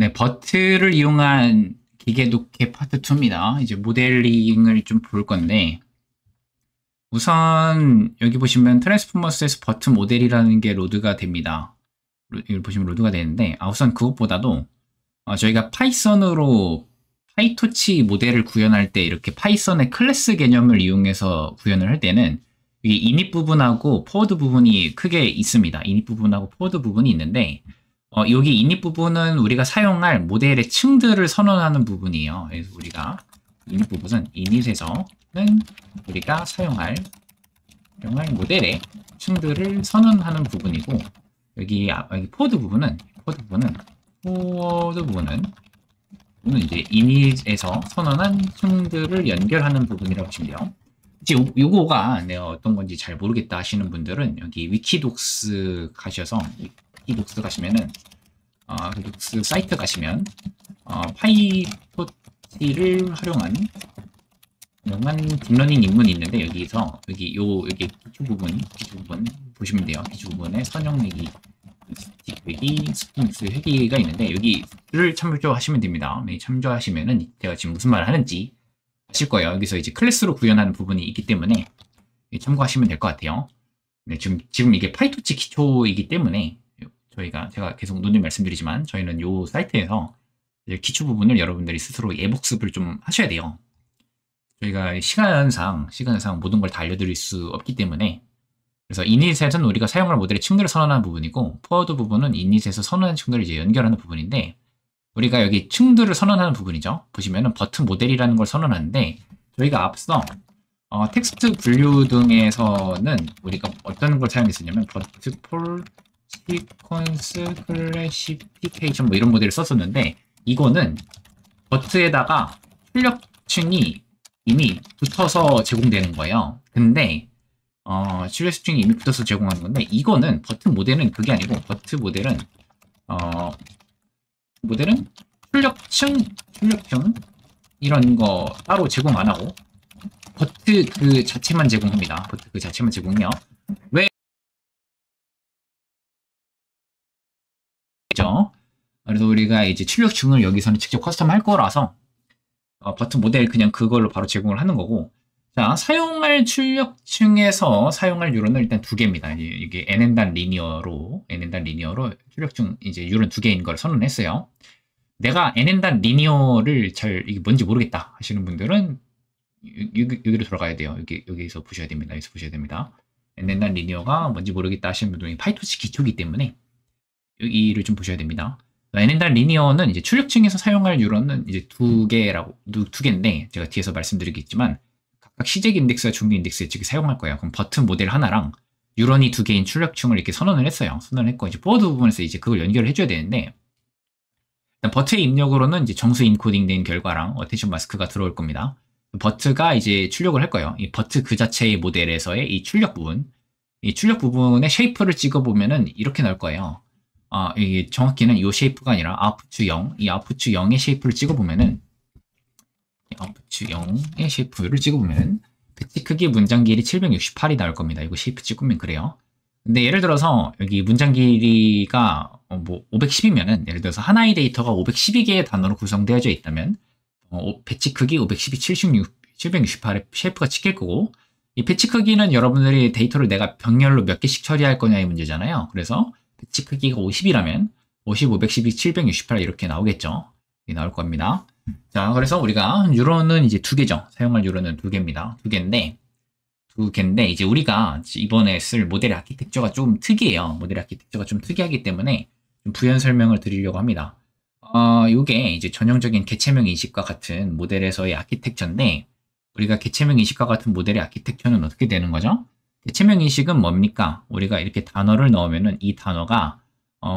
네, 버트를 이용한 기계 독해 파트 2입니다. 이제 모델링을 좀 볼 건데, 우선 여기 보시면 트랜스포머스에서 버트 모델이라는 게 로드가 됩니다. 여기 보시면 로드가 되는데, 우선 그것보다도 저희가 파이썬으로 파이토치 모델을 구현할 때 이렇게 파이썬의 클래스 개념을 이용해서 구현을 할 때는 이 init 부분하고 forward 부분이 크게 있습니다. init 부분하고 forward 부분이 있는데, 여기 init 부분은 우리가 사용할 모델의 층들을 선언하는 부분이에요. 그래서 우리가 init 부분은 init에서는 우리가 사용할 모델의 층들을 선언하는 부분이고, 여기 forward 부분은 이제 init에서 선언한 층들을 연결하는 부분이라고 보시면 돼요. 이제 요거가 내가 어떤 건지 잘 모르겠다 하시는 분들은 여기 위키독스 가시면은 위키독스 사이트 가시면 파이토치를 활용한 딥러닝 입문이 있는데 여기서 여기 기초 부분 보시면 돼요. 기초 부분에 선형내기, 스틱 스프링스 회기가 있는데 여기를 참조하시면 됩니다. 참조하시면은 제가 지금 무슨 말을 하는지 아실 거예요. 여기서 이제 클래스로 구현하는 부분이 있기 때문에 참고하시면 될 것 같아요. 네, 지금 이게 파이토치 기초이기 때문에 제가 계속 누누이 말씀드리지만 저희는 이 사이트에서 기초 부분을 여러분들이 스스로 예복습을 좀 하셔야 돼요. 저희가 시간상 모든 걸 다 알려드릴 수 없기 때문에, 그래서 init에서는 우리가 사용할 모델의 층들을 선언하는 부분이고, forward 부분은 init에서 선언한 층들을 이제 연결하는 부분인데, 우리가 여기 층들을 선언하는 부분이죠. 보시면은 버튼 모델이라는 걸 선언하는데, 저희가 앞서 텍스트 분류 등에서는 우리가 어떤 걸 사용했었냐면 버트 폴 시퀀스 클래시피케이션 뭐 이런 모델을 썼었는데, 이거는 버트에다가 출력층이 이미 붙어서 제공되는 거예요. 근데 출력층이 이미 붙어서 제공하는 건데, 이거는 버트 모델은 그게 아니고, 버트 모델은 출력층 이런 거 따로 제공 안 하고 버트 그 자체만 제공합니다. 버트 그 자체만 제공해요. 왜? 그래서 우리가 이제 출력층을 여기서는 직접 커스텀 할 거라서 버트 모델 그냥 그걸로 바로 제공을 하는 거고, 자, 사용할 출력층에서 사용할 유런은 일단 두 개입니다. 이게 n단 리니어로 출력층 이제 유런 두 개인 걸 선언했어요. 내가 n단 리니어를 이게 뭔지 모르겠다 하시는 분들은 여기로 들어가야 돼요. 여기서 보셔야 됩니다. 여기서 보셔야 됩니다. n단 리니어가 뭔지 모르겠다 하시는 분들은 파이토치 기초이기 때문에 여기를 좀 보셔야 됩니다. n단 리니어는 이제 출력층에서 사용할 유런은 이제 두 개인데, 제가 뒤에서 말씀드리겠지만 각각 시제기 인덱스와 중기 인덱스에 사용할 거예요. 그럼 버튼 모델 하나랑 유런이 두 개인 출력층을 이렇게 선언을 했어요. 선언했고, 이제 포워드 부분에서 이제 그걸 연결을 해줘야 되는데, 일단 버트의 입력으로는 이제 정수 인코딩된 결과랑 어텐션 마스크가 들어올 겁니다. 버트가 이제 출력을 할 거예요. 이 버트 그 자체의 모델에서의 이 출력 부분의 쉐이프를 찍어보면은 이렇게 나올 거예요. 이게 정확히는 이 쉐이프가 아니라 아웃풋 0, 이 아웃풋 0의 쉐이프를 찍어보면은, 배치 크기 문장 길이 768이 나올 겁니다. 이거 쉐이프 찍으면 그래요. 근데 예를 들어서 여기 문장 길이가 뭐 510이면은, 예를 들어서 하나의 데이터가 512개의 단어로 구성되어져 있다면 배치 크기 768의 쉐이프가 찍힐 거고, 이 배치 크기는 여러분들이 데이터를 내가 병렬로 몇 개씩 처리할 거냐의 문제잖아요. 그래서 배치 크기가 50이라면 50, 512, 768 이렇게 나오겠죠. 이렇게 나올 겁니다. 자, 그래서 우리가 유런은 이제 두 개죠. 사용할 유런은 두 개입니다. 두 개인데 이제 우리가 이번에 쓸 모델의 아키텍처가 좀 특이해요. 모델의 아키텍처가 좀 특이하기 때문에 좀 부연 설명을 드리려고 합니다. 요게 이제 전형적인 개체명 인식과 같은 모델에서의 아키텍처인데, 우리가 개체명 인식과 같은 모델의 아키텍처는 어떻게 되는 거죠? 개체명 인식은 뭡니까? 우리가 이렇게 단어를 넣으면은 이 단어가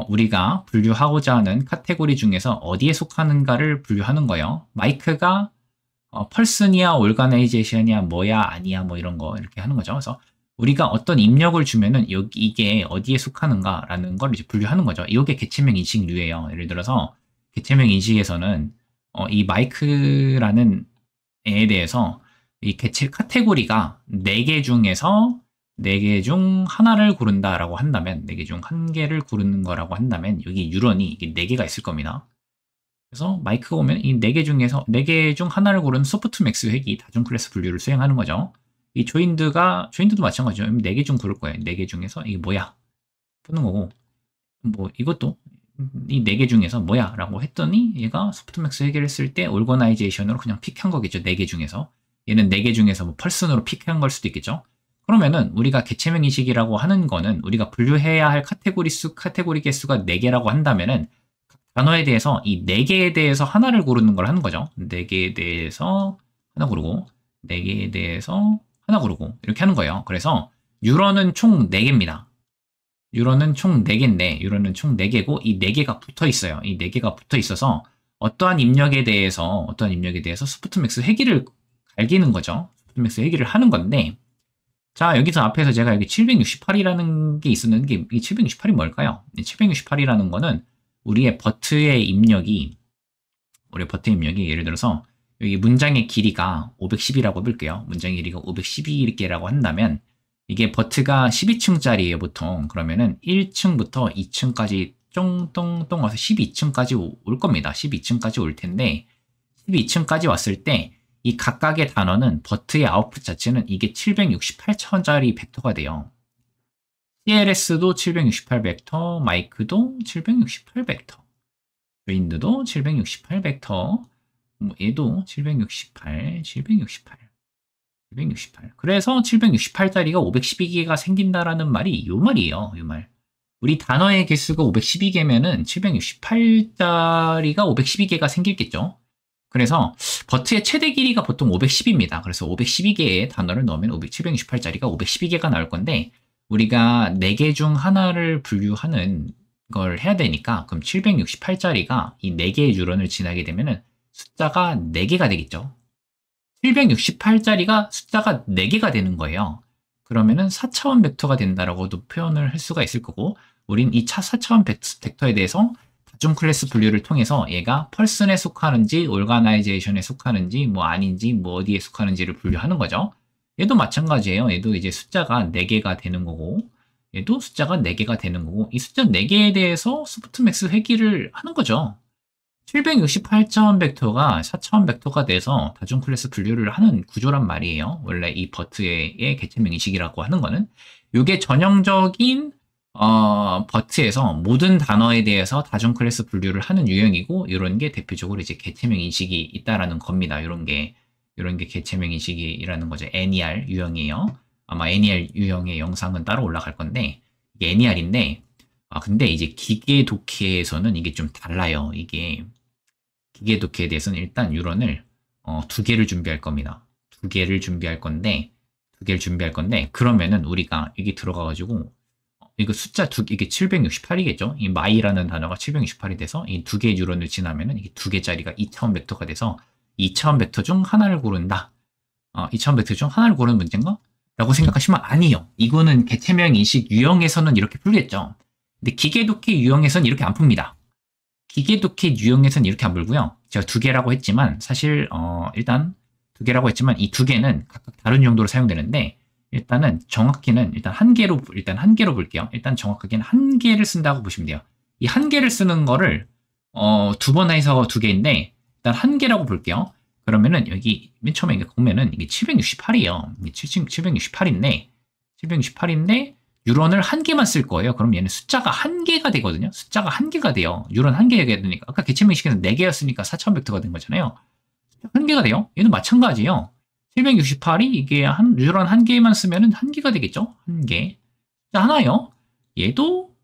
우리가 분류하고자 하는 카테고리 중에서 어디에 속하는가를 분류하는 거예요. 마이크가 펄슨이야, 올가나이제이션이야, 뭐야, 아니야, 뭐 이런 거 이렇게 하는 거죠. 그래서 우리가 어떤 입력을 주면은 이게 어디에 속하는가라는 걸 이제 분류하는 거죠. 이게 개체명 인식류예요. 예를 들어서 개체명 인식에서는 이 마이크라는 애에 대해서 이 개체 카테고리가 4개 중에서 4개 중 하나를 고른다라고 한다면, 4개 중 한 개를 고르는 거라고 한다면 여기 유런이 이게 4개가 있을 겁니다. 그래서 마이크가 오면 이 4개 중에서 4개 중 하나를 고른 소프트맥스 획이 다중 클래스 분류를 수행하는 거죠. 이 조인드도 마찬가지죠. 4개 중 고를 거예요. 4개 중에서 이게 뭐야? 푸는 거고, 뭐 이것도 이 4개 중에서 뭐야? 라고 했더니 얘가 소프트맥스 획을 했을 때 올거나이제이션으로 그냥 픽한 거겠죠. 4개 중에서. 얘는 4개 중에서 뭐 펄슨으로 픽한 걸 수도 있겠죠. 그러면은 우리가 개체명 인식이라고 하는 거는 우리가 분류해야 할 카테고리 개수가 4개라고 한다면은 단어에 대해서 이 4개에 대해서 하나를 고르는 걸 하는 거죠. 4개에 대해서 하나 고르고 4개에 대해서 하나 고르고 이렇게 하는 거예요. 그래서 유러는 총 4개입니다. 유러는 총 4개인데 유러는 총 4개고 이 4개가 붙어 있어요. 이 4개가 붙어 있어서 어떠한 입력에 대해서 소프트맥스 회기를 갈기는 거죠. 소프트맥스 회기를 하는 건데 자, 여기서 앞에서 제가 여기 768이라는 게 있었는데 이 768이 뭘까요? 768이라는 거는 우리의 버트의 입력이 예를 들어서 여기 문장의 길이가 510이라고 해볼게요. 문장의 길이가 512개라고 한다면 이게 버트가 12층짜리예요, 보통. 그러면은 1층부터 2층까지 쫑똥똥 와서 12층까지 올 겁니다. 12층까지 올 텐데 12층까지 왔을 때 이 각각의 단어는 버트의 아웃풋 자체는 이게 768차원짜리 벡터가 돼요. CLS도 768 벡터, 마이크도 768 벡터, 조인드도 768 벡터, 뭐 얘도 768. 그래서 768짜리가 512개가 생긴다라는 말이 요 말이에요. 요 말. 우리 단어의 개수가 512개면은 768짜리가 512개가 생기겠죠. 그래서 버트의 최대 길이가 보통 510입니다. 그래서 512개의 단어를 넣으면 768짜리가 512개가 나올 건데 우리가 4개 중 하나를 분류하는 걸 해야 되니까 그럼 768짜리가 이 4개의 유런을 지나게 되면은 숫자가 4개가 되겠죠. 768짜리가 숫자가 4개가 되는 거예요. 그러면은 4차원 벡터가 된다라고도 표현을 할 수가 있을 거고 우린 이 4차원 벡터에 대해서 다중 클래스 분류를 통해서 얘가 펄슨에 속하는지 올가나이제이션에 속하는지 뭐 아닌지 뭐 어디에 속하는지를 분류하는 거죠. 얘도 마찬가지예요. 얘도 이제 숫자가 4개가 되는 거고 얘도 숫자가 4개가 되는 거고 이 숫자 4개에 대해서 소프트맥스 회귀를 하는 거죠. 768차원 벡터가 4차원 벡터가 돼서 다중 클래스 분류를 하는 구조란 말이에요. 원래 이 버트의 개체명 인식이라고 하는 거는 이게 전형적인 버트에서 모든 단어에 대해서 다중 클래스 분류를 하는 유형이고 이런 게 대표적으로 이제 개체명 인식이 있다라는 겁니다. 이런 게 개체명 인식이라는 거죠. NER 유형이에요. 아마 NER 유형의 영상은 따로 올라갈 건데 이게 NER인데 근데 이제 기계 독해에서는 이게 좀 달라요. 이게 기계 독해에 대해서는 일단 유런을 2개를 준비할 겁니다. 2개를 준비할 건데 그러면은 우리가 여기 들어가가지고 이거 숫자 이게 768이겠죠? 이 마이라는 단어가 768이 돼서 이 2개의 유런을 지나면은 이게 2개짜리가 2차원 벡터가 돼서 2차원 벡터 중 하나를 고른다. 2차원 벡터 중 하나를 고르는 문제인가? 라고 생각하시면 아니요. 이거는 개체명 인식 유형에서는 이렇게 풀겠죠. 근데 기계독해 유형에서는 이렇게 안 풉니다. 기계독해 유형에서는 이렇게 안 풀고요. 제가 2개라고 했지만 사실 일단 2개라고 했지만 이 2개는 각각 다른 용도로 사용되는데 일단은 정확히는 일단 한 개로 볼게요. 일단 정확하게는 1개를 쓴다고 보시면 돼요. 이 1개를 쓰는 거를 2번 해서 2개인데 일단 1개라고 볼게요. 그러면은 여기 맨 처음에 이게 보면은 이게 768이에요. 768인데 유런을 1개만 쓸 거예요. 그럼 얘는 숫자가 1개가 되거든요. 숫자가 1개가 돼요. 유런 1개가 되니까 아까 개체명식에는 4개였으니까 4차원 벡터가 된 거잖아요. 1개가 돼요. 얘는 마찬가지예요. 768이 이게 유런 1개만 쓰면은 1개가 되겠죠? 1개. 숫자 하나요. 얘도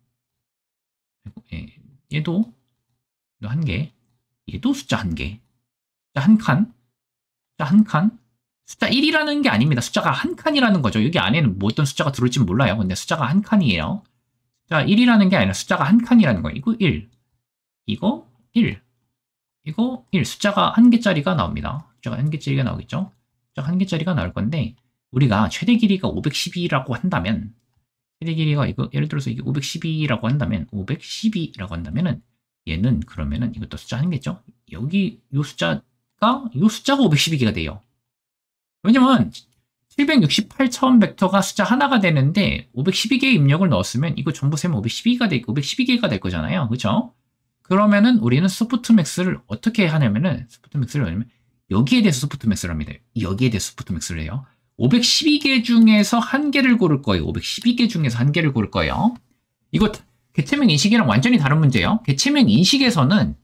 1개. 얘도 숫자 1개. 숫자 1칸. 숫자 1이라는 게 아닙니다. 숫자가 1칸이라는 거죠. 여기 안에는 뭐 어떤 숫자가 들어올지 몰라요. 근데 숫자가 1칸이에요. 숫자 1이라는 게 아니라 숫자가 1칸이라는 거예요. 이거 1. 이거 1. 이거 1. 숫자가 1개짜리가 나옵니다. 숫자가 1개짜리가 나오겠죠? 숫자가 1개짜리가 나올 건데, 우리가 최대 길이가 512라고 한다면, 최대 길이가 이거, 예를 들어서 이게 512라고 한다면은, 얘는 그러면은 이것도 숫자 1개죠? 여기, 요 숫자가 512개가 돼요. 왜냐면, 768차원 벡터가 숫자 하나가 되는데, 512개의 입력을 넣었으면, 이거 전부 세면 512개가 될 거잖아요. 그죠? 그러면은 우리는 소프트맥스를 어떻게 하냐면은 여기에 대해서 소프트맥스를 합니다. 여기에 대해서 소프트맥스를 해요. 512개 중에서 한 개를 고를 거예요. 512개 중에서 한 개를 고를 거예요. 이거 개체명 인식이랑 완전히 다른 문제예요. 개체명 인식에서는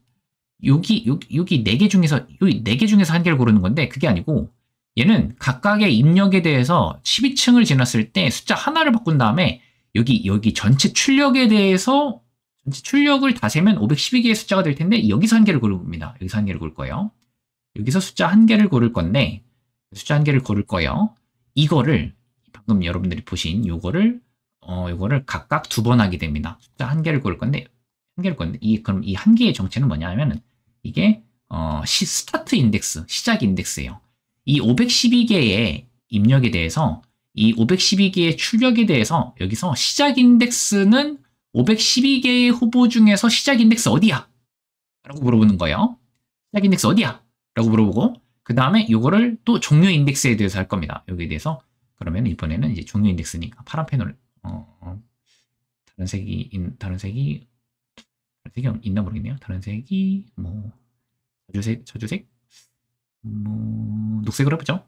여기 4개 중에서 여기 4개 중에서 한 개를 고르는 건데 그게 아니고 얘는 각각의 입력에 대해서 12층을 지났을 때 숫자 하나를 바꾼 다음에 여기 전체 출력에 대해서 전체 출력을 다 세면 512개의 숫자가 될 텐데 여기서 한 개를 고를 겁니다. 여기서 한 개를 고를 거예요. 여기서 숫자 한 개를 고를 건데 숫자 한 개를 고를 거예요. 이거를 방금 여러분들이 보신 요거를 각각 2번 하게 됩니다. 숫자 한 개를 고를 건데 그럼 이 한 개의 정체는 뭐냐면은 이게 스타트 인덱스, 시작 인덱스예요. 이 512개의 입력에 대해서 이 512개의 출력에 대해서 여기서 시작 인덱스는 512개의 후보 중에서 시작 인덱스 어디야? 라고 물어보는 거예요. 시작 인덱스 어디야? 라고 물어보고 그 다음에 이거를 또 종료 인덱스에 대해서 할 겁니다. 여기에 대해서 그러면 이번에는 이제 종료 인덱스니까 파란 펜을 다른 색이 있나 모르겠네요. 다른 색이 뭐 저주색 뭐 녹색으로 해보죠.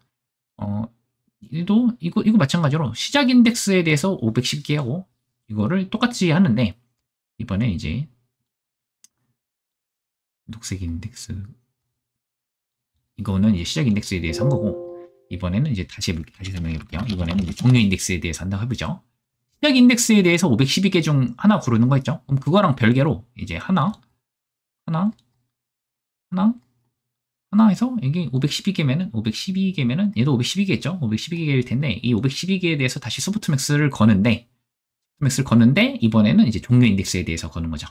이거 마찬가지로 시작 인덱스에 대해서 510개 하고 이거를 똑같이 하는데 이번에 이제 녹색 인덱스 이거는 이제 시작 인덱스에 대해서 한 거고 이번에는 이제 다시 설명해 볼게요. 이번에는 이제 종료 인덱스에 대해서 한다고 해보죠. 시작 인덱스에 대해서 512개 중 하나 고르는 거 있죠? 그럼 그거랑 별개로 이제 하나 해서 이게 512개면은 얘도 512개겠죠? 512개일 텐데 이 512개에 대해서 다시 소프트맥스를 거는데 이번에는 이제 종료 인덱스에 대해서 거는 거죠.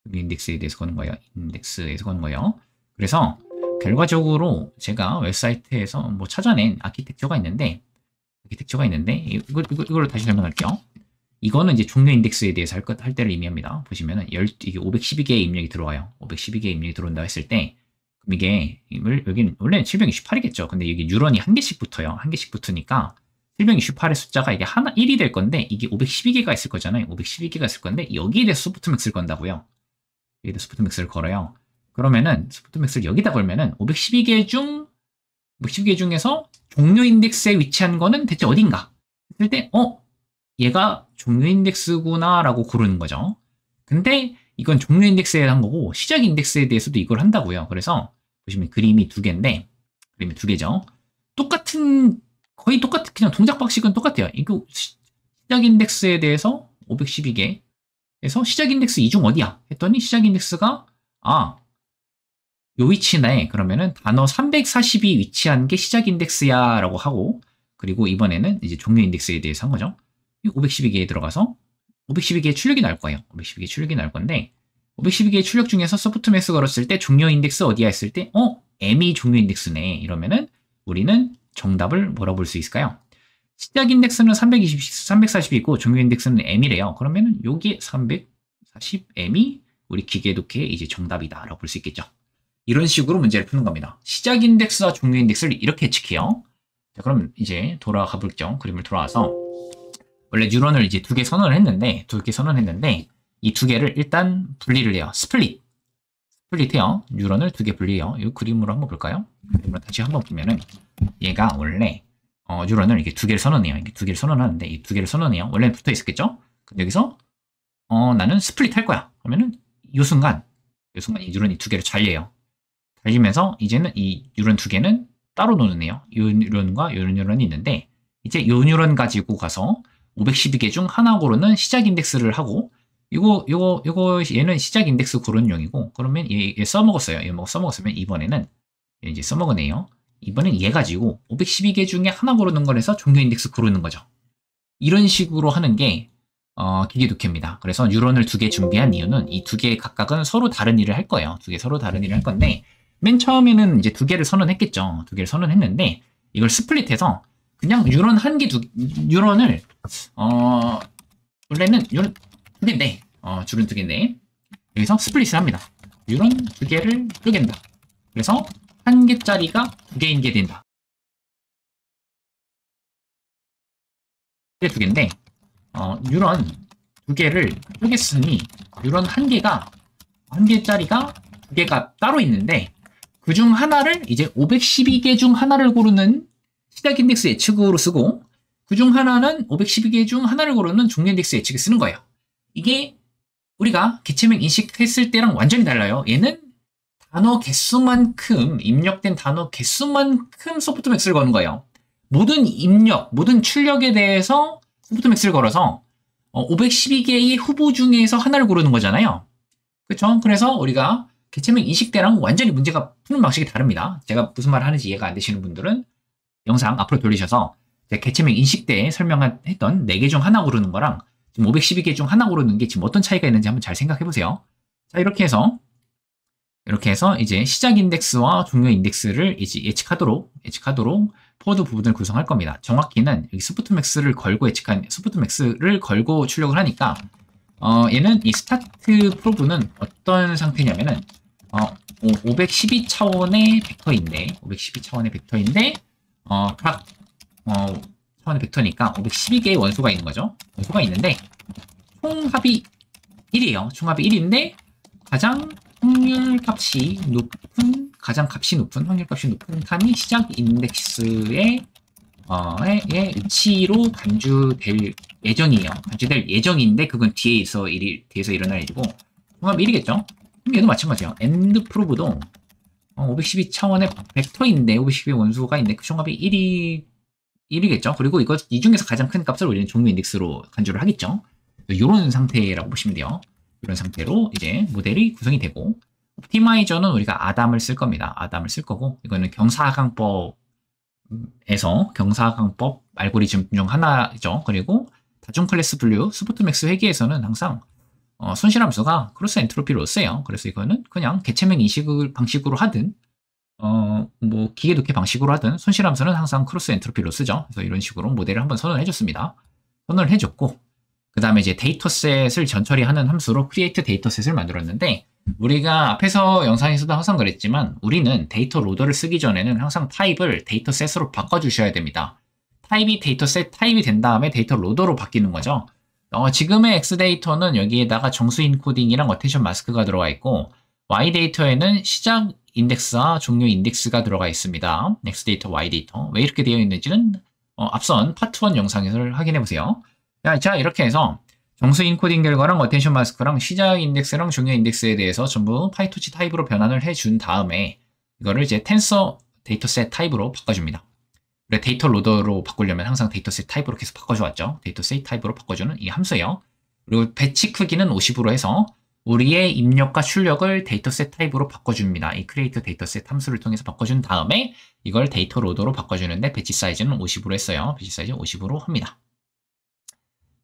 종료 인덱스에 대해서 거는 거예요. 인덱스에서 거는 거예요. 그래서 결과적으로 제가 웹사이트에서 뭐 찾아낸 아키텍처가 있는데 이걸 다시 설명할게요. 이거는 이제 종료 인덱스에 대해서 할 때를 의미합니다. 보시면은 이게 512개의 입력이 들어와요. 512개의 입력이 들어온다 했을 때 그럼 여기는 원래는 768이겠죠. 근데 여기 뉴런이 한 개씩 붙어요. 한 개씩 붙으니까 768의 숫자가 이게 1이 될 건데 이게 512개가 있을 거잖아요. 512개가 있을 건데 여기에 대해서 소프트맥스를 건다고요. 여기에 대해서 소프트맥스를 걸어요. 그러면은 소프트맥스를 여기다 걸면은 512개 중에서 종료 인덱스에 위치한 거는 대체 어딘가? 했을 때 얘가 종료 인덱스구나 라고 고르는 거죠. 근데 이건 종료 인덱스에 한 거고 시작 인덱스에 대해서도 이걸 한다고요. 그래서 보시면 그림이 2개인데 그림이 2개죠. 거의 똑같은 그냥 동작 방식은 똑같아요. 이거 시작 인덱스에 대해서 512개에서 시작 인덱스 이 중 어디야? 했더니 시작 인덱스가 요 위치네. 그러면은 단어 340이 위치한 게 시작 인덱스야 라고 하고 그리고 이번에는 이제 종료 인덱스에 대해서 한 거죠. 512개에 들어가서 512개의 출력이 나올 거예요. 512개의 출력이 나올 건데 512개의 출력 중에서 소프트맥스 걸었을 때 종료 인덱스 어디야 했을 때 M이 종료 인덱스네. 이러면은 우리는 정답을 뭐라고 볼 수 있을까요? 시작 인덱스는 340이 있고 종료 인덱스는 M이래요. 그러면은 여기 340M이 우리 기계독해의 이제 정답이다 라고 볼 수 있겠죠. 이런 식으로 문제를 푸는 겁니다. 시작 인덱스와 종료 인덱스를 이렇게 예측해요. 자, 그럼 이제 돌아가 볼게요. 그림을 돌아와서 원래 뉴런을 이제 2개 선언을 했는데 이 2개를 일단 분리를 해요. 스플릿해요. 뉴런을 2개 분리해요. 이 그림으로 한번 볼까요? 그림으로 다시 한번 보면은 얘가 원래 뉴런을 이게 2개를 선언해요. 이게 2개를 선언하는데 이 2개를 선언해요. 원래는 붙어 있었겠죠? 근데 여기서 나는 스플릿 할 거야. 그러면은 이 순간 이 뉴런이 2개를 잘려요. 달리면서 이제는 이 뉴런 2개는 따로 노는 애요. 이 뉴런과 이 뉴런이 있는데 이제 이 뉴런 가지고 가서 512개 중 하나 고르는 시작 인덱스를 하고 얘는 시작 인덱스 고르는 용이고 그러면 얘 써먹었어요. 얘 써먹었으면 이번에는 이제 써먹은 애요. 이번엔 얘 가지고 512개 중에 하나 고르는 거라서 종료 인덱스 고르는 거죠. 이런 식으로 하는 게 기계독해입니다. 그래서 뉴런을 2개 준비한 이유는 이 2개 각각은 서로 다른 일을 할 거예요. 2개 서로 다른 일을 할 건데 맨 처음에는 이제 2개를 선언했겠죠. 2개를 선언했는데 이걸 스플릿해서 그냥 뉴런 뉴런을 원래는 뉴런 2개인데 줄은 2개인데 여기서 스플릿을 합니다. 뉴런 2개를 쪼갠다. 그래서 1개짜리가 2개인 게 된다. 이게 2개인데 뉴런 2개를 쪼갰으니 뉴런 1개가 한 개짜리가 두 개가 따로 있는데 그 중 하나를 이제 512개 중 하나를 고르는 시작 인덱스 예측으로 쓰고 그 중 하나는 512개 중 하나를 고르는 종료 인덱스 예측에 쓰는 거예요. 이게 우리가 개체명 인식했을 때랑 완전히 달라요. 얘는 단어 개수만큼 입력된 단어 개수만큼 소프트맥스를 거는 거예요. 모든 입력, 모든 출력에 대해서 소프트맥스를 걸어서 512개의 후보 중에서 하나를 고르는 거잖아요. 그렇죠? 그래서 우리가 개체명 인식 때랑 완전히 문제가 푸는 방식이 다릅니다. 제가 무슨 말을 하는지 이해가 안 되시는 분들은 영상 앞으로 돌리셔서 제가 개체명 인식 때 설명했던 4개 중 하나 고르는 거랑 지금 512개 중 하나 고르는 게 지금 어떤 차이가 있는지 한번 잘 생각해 보세요. 자, 이렇게 해서 이제 시작 인덱스와 종료 인덱스를 이제 예측하도록 포워드 부분을 구성할 겁니다. 정확히는 여기 소프트맥스를 걸고 소프트맥스를 걸고 출력을 하니까 얘는 이 스타트 프로브는 어떤 상태냐면은 512 차원의 벡터인데 각 차원의 벡터니까 512개의 원소가 있는 거죠. 원소가 있는데 총합이 1이에요. 총합이 1인데 가장 확률값이 높은 칸이 시작 인덱스의 위치로 간주될 예정인데 그건 뒤에서 일어날 일이고 총합 1이겠죠. 그럼 얘도 마찬가지예요. 엔드 프로브도 512 차원의 벡터인데 512 원소가 있는데 그 총합이 1이겠죠. 그리고 이 중에서 가장 큰 값을 우리는 종료 인덱스로 간주를 하겠죠. 이런 상태라고 보시면 돼요. 이런 상태로 이제 모델이 구성이 되고 옵티마이저는 우리가 아담을 쓸 겁니다. 아담을 쓸 거고 이거는 경사각강법 알고리즘 중 하나죠. 그리고 다중 클래스 분류 스포트맥스 회계에서는 항상 손실함수가 크로스 엔트로피 로스예요. 그래서 이거는 그냥 개체명 인식 방식으로 하든 기계 독해 방식으로 하든 손실함수는 항상 크로스 엔트로피 로스죠. 그래서 이런 식으로 모델을 한번 선언해줬습니다. 선언을 해줬고 그 다음에 이제 데이터셋을 전처리하는 함수로 create 데이터셋을 만들었는데 우리가 앞에서 영상에서도 항상 그랬지만 우리는 데이터 로더를 쓰기 전에는 항상 타입을 데이터셋으로 바꿔주셔야 됩니다. 타입이 데이터셋 타입이 된 다음에 데이터 로더로 바뀌는 거죠. 지금의 X 데이터는 여기에다가 정수 인코딩이랑 어텐션 마스크가 들어가 있고 Y 데이터에는 시작 인덱스와 종료 인덱스가 들어가 있습니다. X 데이터, Y 데이터. 왜 이렇게 되어 있는지는 앞선 파트 1 영상에서 확인해 보세요. 자, 이렇게 해서 정수 인코딩 결과랑 어텐션 마스크랑 시작 인덱스랑 종료 인덱스에 대해서 전부 파이토치 타입으로 변환을 해준 다음에 이거를 이제 텐서 데이터셋 타입으로 바꿔줍니다. 우리 데이터 로더로 바꾸려면 항상 데이터셋 타입으로 계속 바꿔줘왔죠. 데이터셋 타입으로 바꿔주는 이 함수예요. 그리고 배치 크기는 50으로 해서 우리의 입력과 출력을 데이터셋 타입으로 바꿔줍니다. 이 create 데이터셋 함수를 통해서 바꿔준 다음에 이걸 데이터 로더로 바꿔주는데 배치 사이즈는 50으로 했어요. 배치 사이즈 50으로 합니다.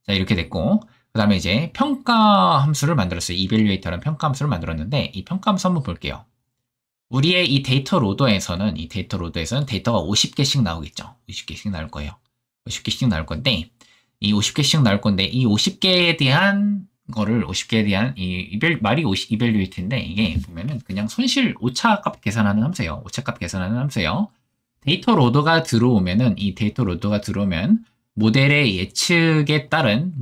자, 이렇게 됐고 그 다음에 이제 평가 함수를 만들었어요. evaluate라는 평가 함수를 만들었는데 이 평가 함수 한번 볼게요. 우리의 이 데이터 로더에서는 데이터가 50개씩 나오겠죠. 50개씩 나올 거예요. 50개씩 나올 건데 이 50개에 대한 말이 evaluate인데 이게 보면은 그냥 손실 오차값 계산하는 함수예요. 데이터 로더가 들어오면 모델의 예측에 따른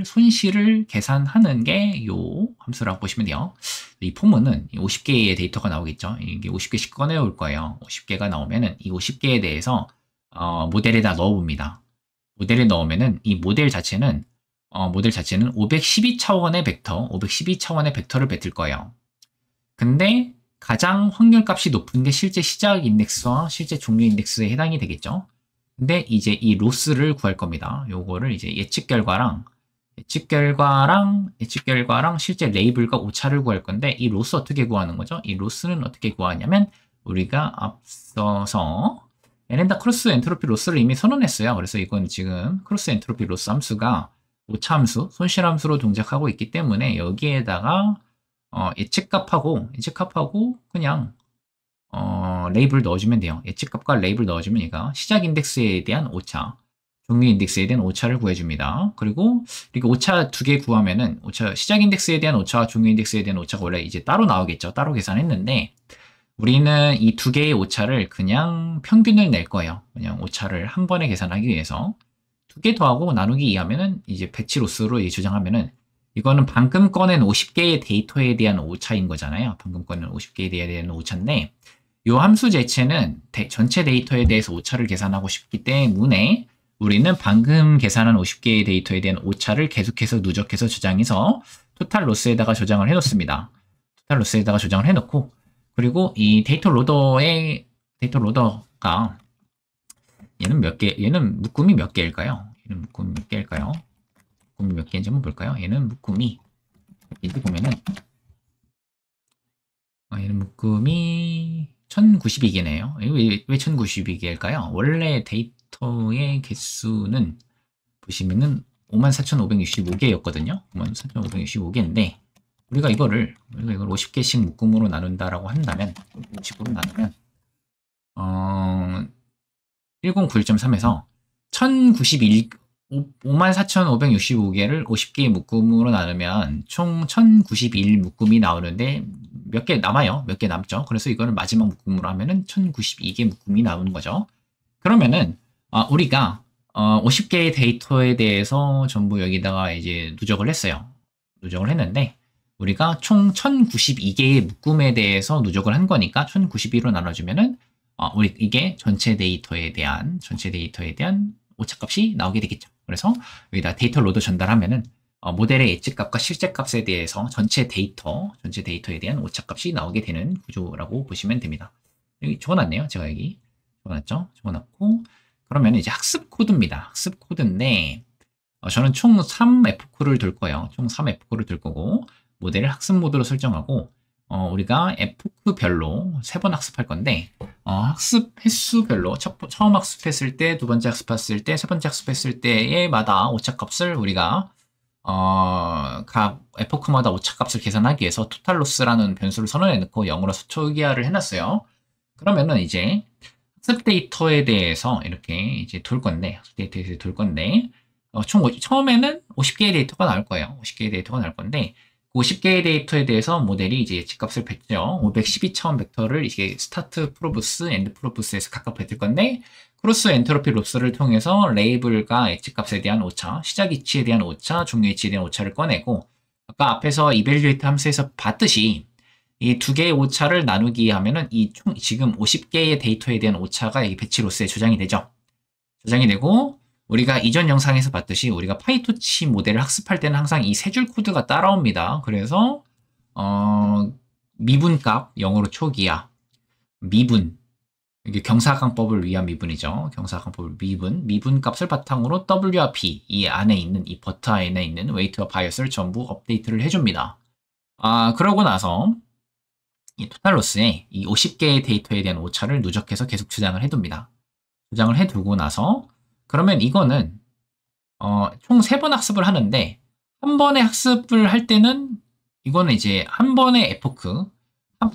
손실을 계산하는 게 요 함수라고 보시면 돼요. 이 포문은 50개의 데이터가 나오겠죠. 이게 50개씩 꺼내올 거예요. 50개가 나오면은 이 50개에 대해서 모델에다 넣어봅니다. 모델에 넣으면은 이 모델 자체는 512 차원의 벡터를 뱉을 거예요. 근데 가장 확률값이 높은 게 실제 시작 인덱스와 실제 종료 인덱스에 해당이 되겠죠. 근데 이제 이 로스를 구할 겁니다. 요거를 이제 예측 결과랑 실제 레이블과 오차를 구할 건데 이 로스 어떻게 구하는 거죠? 이 로스는 어떻게 구하냐면 우리가 앞서서 랜다 크로스 엔트로피 로스를 이미 선언했어요. 그래서 이건 지금 크로스 엔트로피 로스 함수가 오차 함수, 손실 함수로 동작하고 있기 때문에 여기에다가 예측값하고 그냥 레이블 넣어주면 돼요. 예측값과 레이블 넣어주면 얘가 시작 인덱스에 대한 오차, 종료 인덱스에 대한 오차를 구해줍니다. 그리고 이렇게 오차 2개 구하면은 시작 인덱스에 대한 오차와 종료 인덱스에 대한 오차가 원래 이제 따로 나오겠죠. 따로 계산했는데 우리는 이 2개의 오차를 그냥 평균을 낼 거예요. 그냥 오차를 한 번에 계산하기 위해서 2개 더하고 나누기 2 하면은 이제 배치 로스로 조정하면은 이거는 방금 꺼낸 50개의 데이터에 대한 오차인 거잖아요. 방금 꺼낸 50개에 대한 오차인데 이 함수 제체는 전체 데이터에 대해서 오차를 계산하고 싶기 때문에 우리는 방금 계산한 50개의 데이터에 대한 오차를 계속해서 누적해서 저장해서 토탈 로스에다가 저장을 해놓습니다. 토탈 로스에다가 저장을 해놓고 그리고 이 데이터 로더가 얘는 묶음이 몇 개일까요? 얘는 묶음이 몇 개일까요? 묶음이 몇 개인지 한번 볼까요? 얘는 묶음이 이렇게 보면은 얘는 묶음이 1092개네요. 왜 1092개일까요? 원래 데이터의 개수는 보시면은 54,565개였거든요. 54,565개인데 우리가 이걸 50개씩 묶음으로 나눈다라고 한다면 50으로 나누면 109.3에서 54,565개를 50개의 묶음으로 나누면 총 1091 묶음이 나오는데 몇 개 남아요. 몇 개 남죠. 그래서 이거를 마지막 묶음으로 하면은 1092개 묶음이 나오는 거죠. 그러면은 우리가 50개의 데이터에 대해서 전부 여기다가 이제 누적을 했어요. 누적을 했는데 우리가 총 1092개의 묶음에 대해서 누적을 한 거니까 1092로 나눠주면은 우리 이게 전체 데이터에 대한 오차값이 나오게 되겠죠. 그래서 여기다 데이터 로드 전달하면은 모델의 예측값과 실제값에 대해서 전체 데이터에 대한 오차값이 나오게 되는 구조라고 보시면 됩니다. 여기 적어놨네요. 제가 여기 적어놨죠. 적어놨고 그러면 이제 학습 코드입니다. 학습 코드인데 저는 총 3F코를 둘 거예요. 총 3F코를 둘 거고 모델을 학습 모드로 설정하고 우리가 F코별로 3번 학습할 건데 학습 횟수별로 처음 학습했을 때, 두 번째 학습했을 때, 세 번째 학습했을 때에마다 오차값을 우리가 각 에포크마다 오차값을 계산하기 위해서 토탈로스라는 변수를 선언해 놓고 0으로 초기화를 해놨어요. 그러면은 이제 학습 데이터에 대해서 이렇게 이제 돌 건데, 처음에는 50개의 데이터가 나올 거예요. 50개의 데이터가 나올 건데, 50개의 데이터에 대해서 모델이 이제 예측값을 뱉죠. 512차원 벡터를 이게 스타트 프로부스, 엔드 프로부스에서 각각 뱉을 건데, 크로스 엔트로피 로스를 통해서 레이블과 예측값에 대한 오차, 시작 위치에 대한 오차, 종료 위치에 대한 오차를 꺼내고, 아까 앞에서 이벨리에이트 함수에서 봤듯이 이 두 개의 오차를 나누기 하면은 이 총 지금 50개의 데이터에 대한 오차가 이 배치 로스에 저장이 되죠. 저장이 되고, 우리가 이전 영상에서 봤듯이 우리가 파이토치 모델을 학습할 때는 항상 이 세 줄 코드가 따라옵니다. 그래서 미분값 0으로 초기화, 미분, 이게 경사각강법을 위한 미분이죠. 경사각강법을 미분값을 바탕으로 W와 P 이 안에 있는 이 버터 안에 있는 웨이트와 바이어스를 전부 업데이트를 해줍니다. 그러고 나서 이 토탈로스에 이 50개의 데이터에 대한 오차를 누적해서 계속 저장을 해둡니다. 저장을 해두고 나서 그러면 이거는 총 3번 학습을 하는데 한 번에 학습을 할 때는 이거는 이제 한 번의 에포크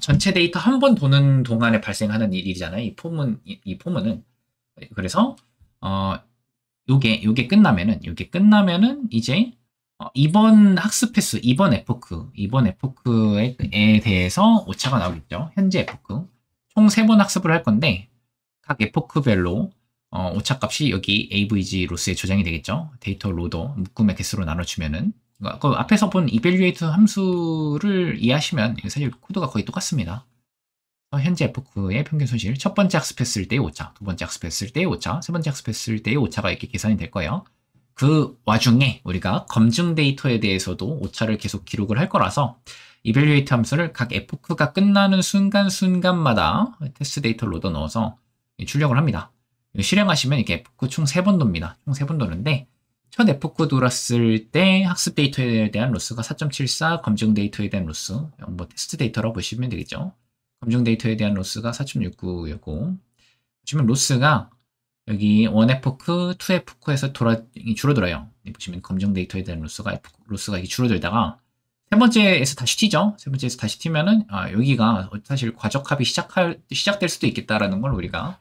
전체 데이터 한 번 도는 동안에 발생하는 일이잖아요. 이 포문은 그래서 요게 끝나면은 이제 이번 학습 횟수 이번 에포크에 대해서 오차가 나오겠죠. 현재 에포크 총 3번 학습을 할 건데 각 에포크별로 오차값이 여기 AVG 로스에 저장이 되겠죠. 데이터 로더 묶음의 개수로 나눠주면은 그 앞에서 본 evaluate 함수를 이해하시면 사실 코드가 거의 똑같습니다. 현재 에포크의 평균 손실 첫 번째 학습했을 때의 오차, 두 번째 학습했을 때의 오차, 세 번째 학습했을 때의 오차가 이렇게 계산이 될 거예요. 그 와중에 우리가 검증 데이터에 대해서도 오차를 계속 기록을 할 거라서 evaluate 함수를 각 에포크가 끝나는 순간마다 테스트 데이터 로더 넣어서 출력을 합니다. 실행하시면 이렇게 에포크 총 3번 돕니다. 총 3번 도는데 첫 에포크 돌았을 때 학습 데이터에 대한 로스가 4.74, 검증 데이터에 대한 로스, 뭐 테스트 데이터라고 보시면 되겠죠. 검증 데이터에 대한 로스가 4.69였고 보시면 로스가 여기 1에포크, 2에포크에서 줄어들어요. 보시면 검증 데이터에 대한 로스가 이렇게 줄어들다가 세 번째에서 다시 튀죠. 세 번째에서 다시 튀면은 여기가 사실 과적합이 시작될 수도 있겠다라는 걸 우리가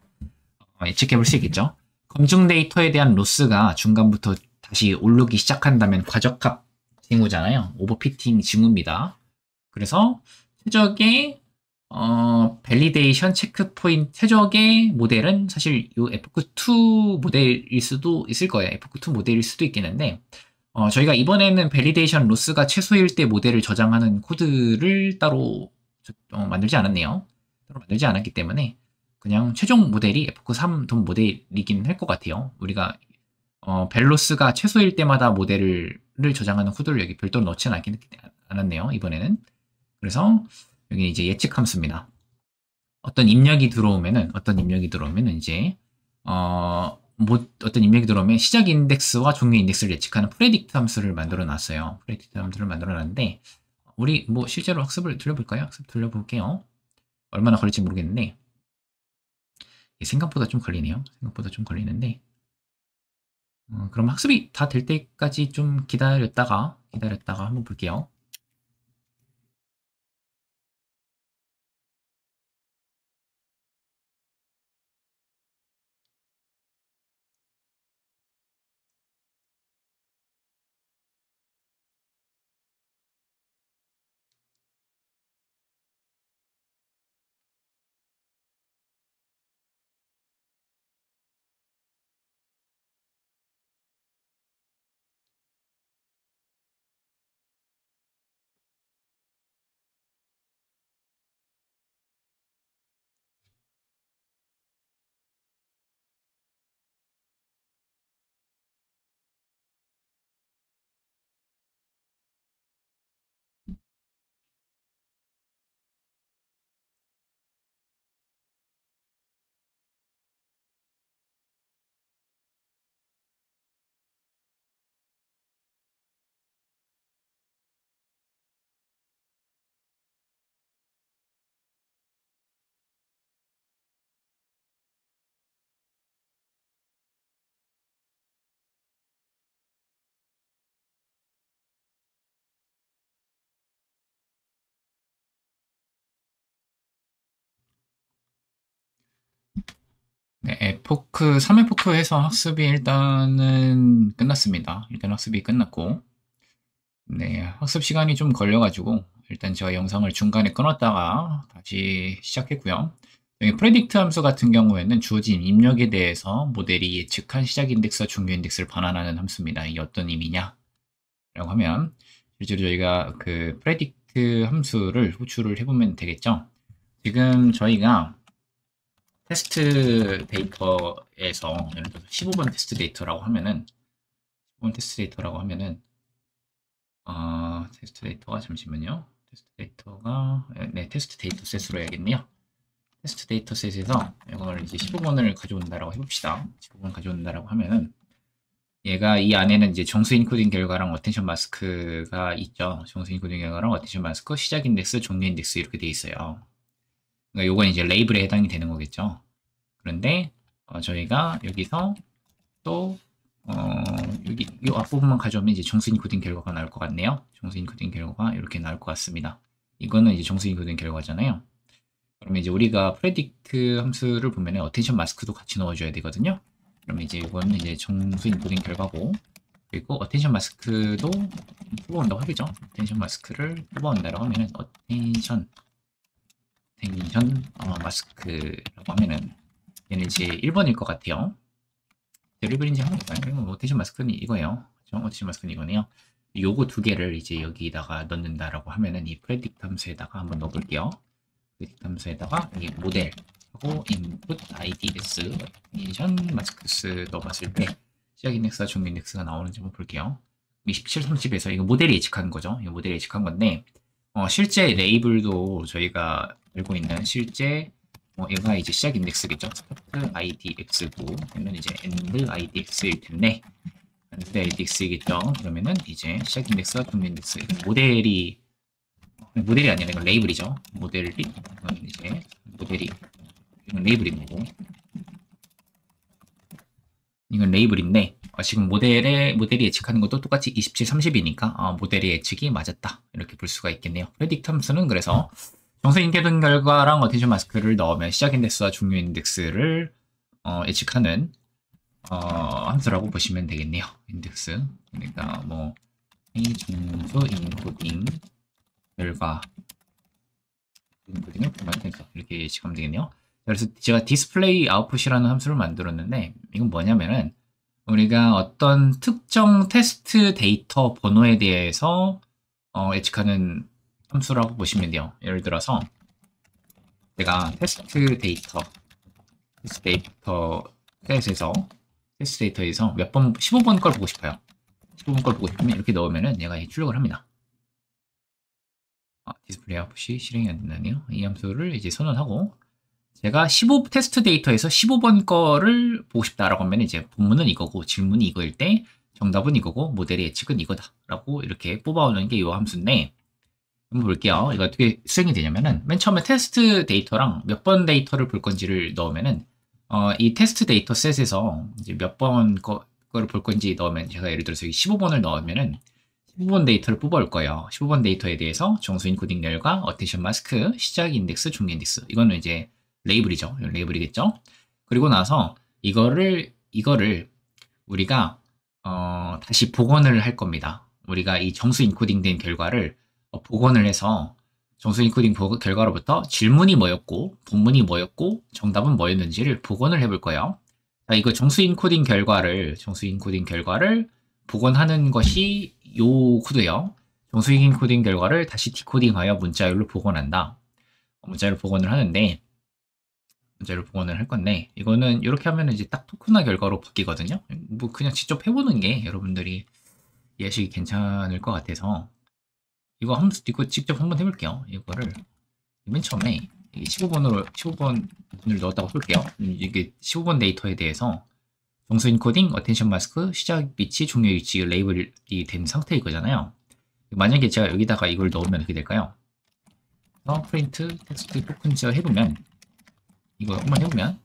예측해 볼 수 있겠죠. 검증 데이터에 대한 로스가 중간부터 다시 오르기 시작한다면 과적합 징후잖아요. 오버피팅 징후입니다. 그래서 최적의 밸리데이션 체크 포인트 최적의 모델은 사실 이 에포크2 모델일 수도 있을 거예요. 에포크2 모델일 수도 있겠는데 저희가 이번에는 밸리데이션 로스가 최소일 때 모델을 저장하는 코드를 따로 만들지 않았네요. 따로 만들지 않았기 때문에 그냥 최종 모델이 F93 돈 모델이긴 할 것 같아요. 우리가 밸로스가 최소일 때마다 모델을 저장하는 코드를 여기 별도로 넣지는 않았네요. 이번에는. 그래서 여기 이제 예측 함수입니다. 어떤 입력이 들어오면은 이제 어떤 입력이 들어오면 시작 인덱스와 종료 인덱스를 예측하는 프레딕트 함수를 만들어 놨어요. 프레딕트 함수를 만들어 놨는데 우리 뭐 실제로 학습을 돌려볼까요? 학습 돌려볼게요. 얼마나 걸릴지 모르겠는데 생각보다 좀 걸리네요. 생각보다 좀 걸리는데 그럼 학습이 다 될 때까지 좀 기다렸다가 한번 볼게요. 네, 에포크, 3에포크 해서 학습이 일단은 끝났습니다. 일단 학습이 끝났고, 네, 학습 시간이 좀 걸려가지고, 일단 제가 영상을 중간에 끊었다가 다시 시작했고요. 여기 프레딕트 함수 같은 경우에는 주어진 입력에 대해서 모델이 예측한 시작 인덱스와 종료 인덱스를 반환하는 함수입니다. 이게 어떤 의미냐? 라고 하면, 실제로 저희가 그 프레딕트 함수를 호출을 해보면 되겠죠? 지금 저희가 테스트 데이터에서 예를 들어서 15번 테스트 데이터라고 하면은 15번 테스트 데이터라고 하면은 테스트 데이터가 잠시만요. 테스트 데이터가 네, 테스트 데이터 셋으로 해야겠네요. 테스트 데이터 셋에서 이걸 이제 15번을 가져온다라고 해봅시다. 15번 가져온다라고 하면은 얘가 이 안에는 이제 정수 인코딩 결과랑 어텐션 마스크가 있죠. 정수 인코딩 결과랑 어텐션 마스크, 시작 인덱스, 종료 인덱스 이렇게 돼 있어요. 그러니까 요건 이제 레이블에 해당이 되는 거겠죠. 그런데 저희가 여기서 또 여기 이 앞부분만 가져오면 이제 정수 인코딩 결과가 나올 것 같네요. 정수 인코딩 결과가 이렇게 나올 것 같습니다. 이거는 이제 정수 인코딩 결과잖아요. 그러면 이제 우리가 프레딕트 함수를 보면은 어텐션 마스크도 같이 넣어줘야 되거든요. 그러면 이제 이거는 이제 정수 인코딩 결과고, 그리고 어텐션 마스크도 뽑아온다고 하겠죠. 어텐션 마스크를 뽑아온다라고 하면은 어텐션 마스크라고 하면은 얘는 이제 1번일 것 같아요. 1번인지 한번 볼까요? 어텐션 마스크는 이거예요. 그렇죠? 어텐션 마스크는 이거네요. 요거 두 개를 이제 여기다가 넣는다라고 하면은 이 프레딕트 함수에다가 한번 넣어볼게요. 프레딕트 함수에다가 여기 모델하고 input IDS 어텐션 마스크스 넣어봤을 때 시작 인덱스와 종료 인덱스가 나오는지 한번 볼게요. 27, 30에서 이거 모델이 예측한 거죠. 이거 모델이 예측한 건데 실제 레이블도 저희가 알고 있는 실제 얘가 이제 시작 인덱스겠죠. 스타트 IDX고 그러면 이제 end IDX일 텐데 end IDX이겠죠. 그러면은 이제 시작 인덱스와 종료 인덱스 모델이 아니라 이건 레이블이죠. 모델이 이건 이제 모델이 이건 레이블인 거고 이건 레이블인데 지금 모델이 예측하는 것도 똑같이 27, 30이니까 모델의 예측이 맞았다 이렇게 볼 수가 있겠네요. 프레딕트 함수는 그래서 정수 인코딩 결과랑 어텐션 마스크를 넣으면 시작 인덱스와 종료 인덱스를 예측하는 함수라고 보시면 되겠네요. 인덱스 그러니까 뭐 이 정수 인코딩 결과 인코딩을 이렇게 예측하면 되겠네요. 그래서 제가 디스플레이 아웃풋이라는 함수를 만들었는데 이건 뭐냐면은 우리가 어떤 특정 테스트 데이터 번호에 대해서 예측하는 함수라고 보시면 돼요. 예를 들어서 제가 테스트 데이터 테스트 데이터에서 몇 번, 15번 걸 보고 싶어요. 15번 걸 보고 싶으면 이렇게 넣으면은 얘가 출력을 합니다. 디스플레이 아웃풋이 실행이 안 되네요. 이 함수를 이제 선언하고 제가 테스트 데이터에서 15번 거를 보고 싶다라고 하면 이제 본문은 이거고 질문이 이거일 때 정답은 이거고 모델의 예측은 이거다라고 이렇게 뽑아오는 게 이 함수인데 한번 볼게요. 이거 어떻게 수행이 되냐면은 맨 처음에 테스트 데이터랑 몇 번 데이터를 볼 건지를 넣으면은 이 테스트 데이터 셋에서 이제 몇 번 거를 볼 건지 넣으면 제가 예를 들어서 15번을 넣으면은 15번 데이터를 뽑아올 거예요. 15번 데이터에 대해서 정수 인코딩 렬과 어텐션 마스크, 시작 인덱스, 종료 인덱스. 이거는 이제 레이블이죠. 레이블이겠죠. 그리고 나서 이거를 우리가 다시 복원을 할 겁니다. 우리가 이 정수 인코딩 된 결과를 복원을 해서 정수 인코딩 결과로부터 질문이 뭐였고 본문이 뭐였고 정답은 뭐였는지를 복원을 해볼 거예요. 자, 이거 정수 인코딩 결과를 복원하는 것이 요 코드예요. 정수 인코딩 결과를 다시 디코딩하여 문자열로 복원한다. 문자열로 복원을 하는데 문자를 복원을 할 건데 이거는 이렇게 하면 이제 딱 토크나 결과로 바뀌거든요. 뭐 그냥 직접 해보는 게 여러분들이 이해하시기 괜찮을 것 같아서 이거 직접 한번 해볼게요. 이거를 맨 처음에 15번을 넣었다고 볼게요. 이게 15번 데이터에 대해서 정수 인코딩, 어텐션 마스크, 시작 위치, 종료 위치 레이블이 된 상태일 거잖아요. 만약에 제가 여기다가 이걸 넣으면 어떻게 될까요? 프린트 텍스트 토큰즈 해보면 이거 한번 해보면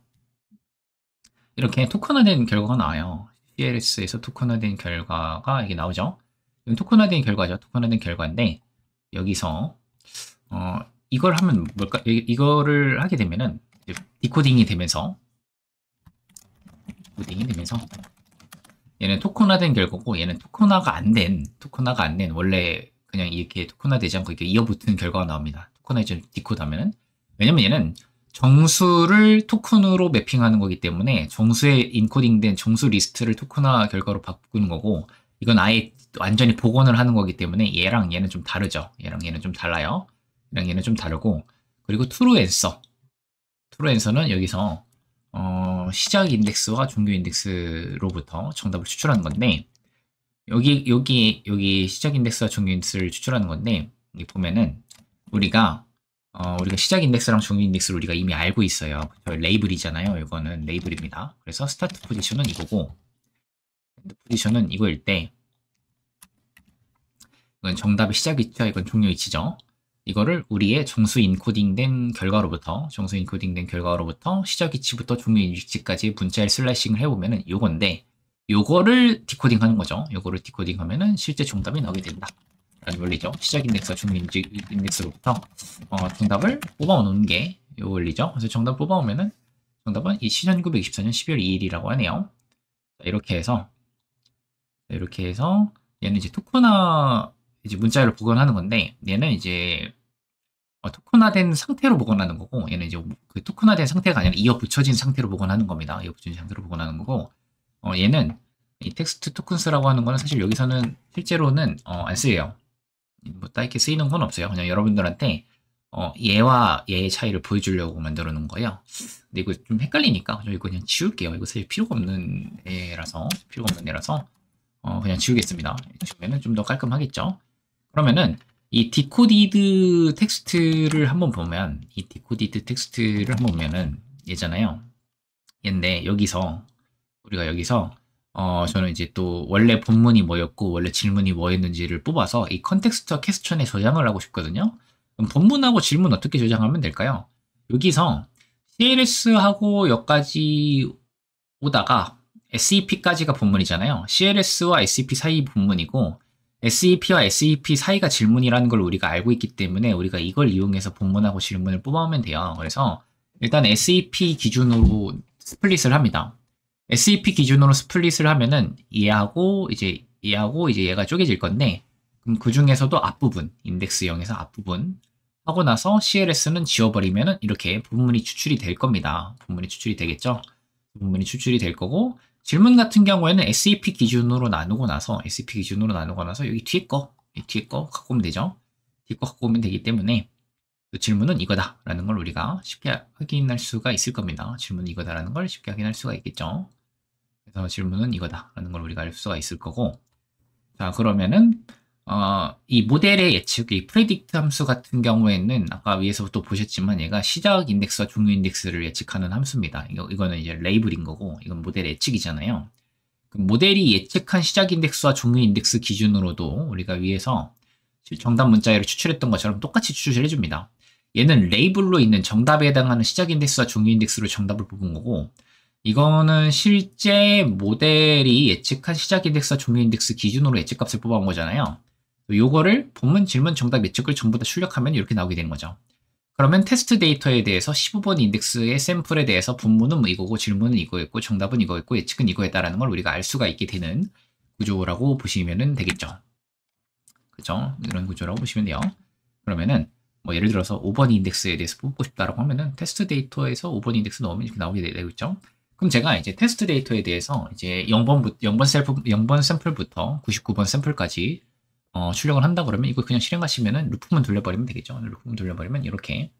이렇게 토큰화된 결과가 나와요. CLS에서 토큰화된 결과가 이게 나오죠. 이건 토큰화된 결과죠. 토큰화된 결과인데 여기서 이걸 하면 뭘까? 이거를 하게 되면은 디코딩이 되면서 얘는 토큰화된 결과고 얘는 토큰화가 안 된 원래 그냥 이렇게 토큰화되지 않고 이렇게 이어붙은 결과가 나옵니다. 토큰화이즈 디코드하면은 왜냐면 얘는 정수를 토큰으로 매핑하는 거기 때문에 정수에 인코딩된 정수 리스트를 토큰화 결과로 바꾸는 거고 이건 아예 완전히 복원을 하는 거기 때문에 얘랑 얘는 좀 다르죠. 얘랑 얘는 좀 달라요. 얘랑 얘는 좀 다르고 그리고 트루 앤서는 여기서 시작 인덱스와 종료 인덱스로부터 정답을 추출하는 건데 여기 시작 인덱스와 종료 인덱스를 추출하는 건데 여기 보면은 우리가 시작 인덱스랑 종료 인덱스를 우리가 이미 알고 있어요. 레이블이잖아요. 이거는 레이블입니다. 그래서 스타트 포지션은 이거고 엔드 포지션은 이거일 때 이건 정답의 시작 위치와 이건 종료 위치죠. 이거를 우리의 정수 인코딩된 결과로부터 시작 위치부터 종료 위치까지 문자를 슬래싱을 해보면은 요건데 요거를 디코딩하는 거죠. 요거를 디코딩하면은 실제 정답이 나오게 된다. 라는 원리죠. 시작 인덱스와 종료 인덱스로부터 정답을 뽑아오는 게 요 원리죠. 그래서 정답 뽑아오면은 정답은 1924년 12월 2일이라고 하네요. 자, 이렇게 해서 얘는 이제 토크나 이제 문자를 복원하는 건데 얘는 이제 토큰화된 상태로 복원하는 거고 얘는 이제 그 토큰화된 상태가 아니라 이어 붙여진 상태로 복원하는 겁니다. 이어 붙여진 상태로 복원하는 거고 얘는 이 텍스트 토큰스라고 하는 거는 사실 여기서는 실제로는 안 쓰여요. 뭐 딱히 쓰이는 건 없어요. 그냥 여러분들한테 얘와 얘의 차이를 보여주려고 만들어 놓은 거예요. 근데 이거 좀 헷갈리니까 이거 그냥 지울게요. 이거 사실 필요가 없는 애라서 그냥 지우겠습니다. 지우면은 좀 더 깔끔하겠죠. 그러면은 이 디코디드 텍스트를 한번 보면 얘잖아요. 얘인데 우리가 여기서 저는 이제 또 원래 본문이 뭐였고 원래 질문이 뭐였는지를 뽑아서 이 컨텍스트 퀘스천에 저장을 하고 싶거든요. 그럼 본문하고 질문 어떻게 저장하면 될까요? 여기서 CLS하고 여기까지 오다가 SEP까지가 본문이잖아요. CLS와 SEP 사이 본문이고 SEP와 SEP 사이가 질문이라는 걸 우리가 알고 있기 때문에 우리가 이걸 이용해서 본문하고 질문을 뽑아오면 돼요. 그래서 일단 SEP 기준으로 스플릿을 합니다. SEP 기준으로 스플릿을 하면은 얘하고 이제 얘가 쪼개질 건데 그럼 그 중에서도 앞부분 인덱스 0에서 앞부분 하고 나서 CLS는 지워버리면은 이렇게 본문이 추출이 될 겁니다. 본문이 추출이 되겠죠. 본문이 추출이 될 거고 질문 같은 경우에는 SEP 기준으로 나누고 나서 여기 뒤에 거 갖고 오면 되죠. 뒤에 거 갖고 오면 되기 때문에 질문은 이거다라는 걸 우리가 쉽게 확인할 수가 있을 겁니다. 질문은 이거다라는 걸 쉽게 확인할 수가 있겠죠. 그래서 질문은 이거다라는 걸 우리가 알 수가 있을 거고, 자 그러면은 이 모델의 예측, 이 프레딕트 함수 같은 경우에는 아까 위에서부터 보셨지만 얘가 시작 인덱스와 종료 인덱스를 예측하는 함수입니다. 이거는 이제 레이블인 거고, 이건 모델의 예측이잖아요. 모델이 예측한 시작 인덱스와 종료 인덱스 기준으로도 우리가 위에서 정답 문자열을 추출했던 것처럼 똑같이 추출을 해줍니다. 얘는 레이블로 있는 정답에 해당하는 시작 인덱스와 종료 인덱스로 정답을 뽑은 거고, 이거는 실제 모델이 예측한 시작 인덱스와 종료 인덱스 기준으로 예측값을 뽑아온 거잖아요. 요거를 본문, 질문, 정답 예측을 전부 다 출력하면 이렇게 나오게 되는 거죠. 그러면 테스트 데이터에 대해서 15번 인덱스의 샘플에 대해서 본문은 뭐 이거고, 질문은 이거였고, 정답은 이거였고, 예측은 이거였다라는 걸 우리가 알 수가 있게 되는 구조라고 보시면 되겠죠. 그죠? 이런 구조라고 보시면 돼요. 그러면은 뭐 예를 들어서 5번 인덱스에 대해서 뽑고 싶다라고 하면은 테스트 데이터에서 5번 인덱스 넣으면 이렇게 나오게 되겠죠. 그럼 제가 이제 테스트 데이터에 대해서 이제 0번 샘플부터 99번 샘플까지 출력을 한다 그러면 이거 그냥 실행하시면은 루프만 돌려버리면 되겠죠. 루프만 돌려버리면 이렇게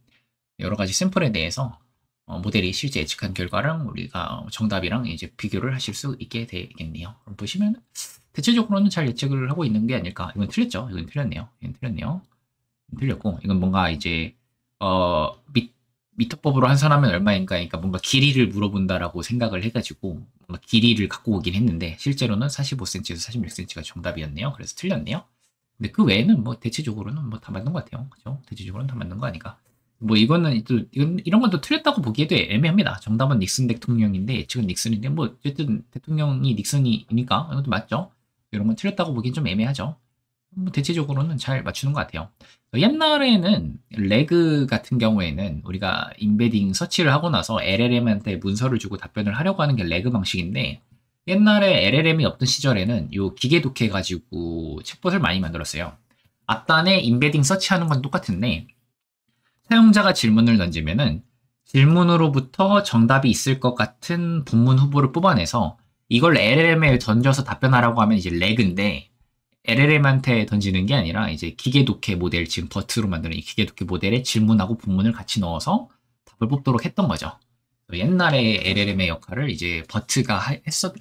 여러 가지 샘플에 대해서 모델이 실제 예측한 결과랑 우리가 정답이랑 이제 비교를 하실 수 있게 되겠네요. 그럼 보시면 대체적으로는 잘 예측을 하고 있는 게 아닐까. 이건 틀렸죠. 이건 틀렸네요. 틀렸고, 이건 뭔가 이제 미터법으로 환산하면 얼마인가, 그러니까 뭔가 길이를 물어본다라고 생각을 해가지고 뭔가 길이를 갖고 오긴 했는데 실제로는 45cm에서 46cm가 정답이었네요. 그래서 틀렸네요. 근데 그 외에는 뭐 대체적으로는 뭐 다 맞는 것 같아요. 그죠? 대체적으로는 다 맞는 거 아닌가. 뭐 이거는 또 이런 건 또 틀렸다고 보기에도 애매합니다. 정답은 닉슨 대통령인데 예측은 닉슨인데 뭐 어쨌든 대통령이 닉슨이니까 이것도 맞죠. 이런 건 틀렸다고 보기엔 좀 애매하죠. 뭐 대체적으로는 잘 맞추는 것 같아요. 옛날에는 레그 같은 경우에는 우리가 인베딩 서치를 하고 나서 LLM한테 문서를 주고 답변을 하려고 하는 게 레그 방식인데, 옛날에 LLM이 없던 시절에는 요 기계 독해 가지고 챗봇을 많이 만들었어요. 앞단에 인베딩 서치하는 건 똑같은데 사용자가 질문을 던지면은 질문으로부터 정답이 있을 것 같은 본문 후보를 뽑아내서 이걸 LLM에 던져서 답변하라고 하면 이제 레그인데, LLM한테 던지는 게 아니라 이제 기계 독해 모델, 지금 버트로 만드는 이 기계 독해 모델에 질문하고 본문을 같이 넣어서 답을 뽑도록 했던 거죠. 옛날에 LLM의 역할을 이제 버트가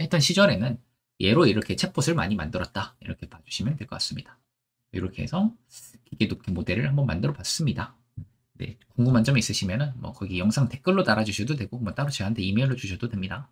했던 시절에는 얘로 이렇게 챗봇을 많이 만들었다. 이렇게 봐주시면 될 것 같습니다. 이렇게 해서 기계 독해 모델을 한번 만들어 봤습니다. 네, 궁금한 점 있으시면은 뭐 거기 영상 댓글로 달아주셔도 되고 뭐 따로 저한테 이메일로 주셔도 됩니다.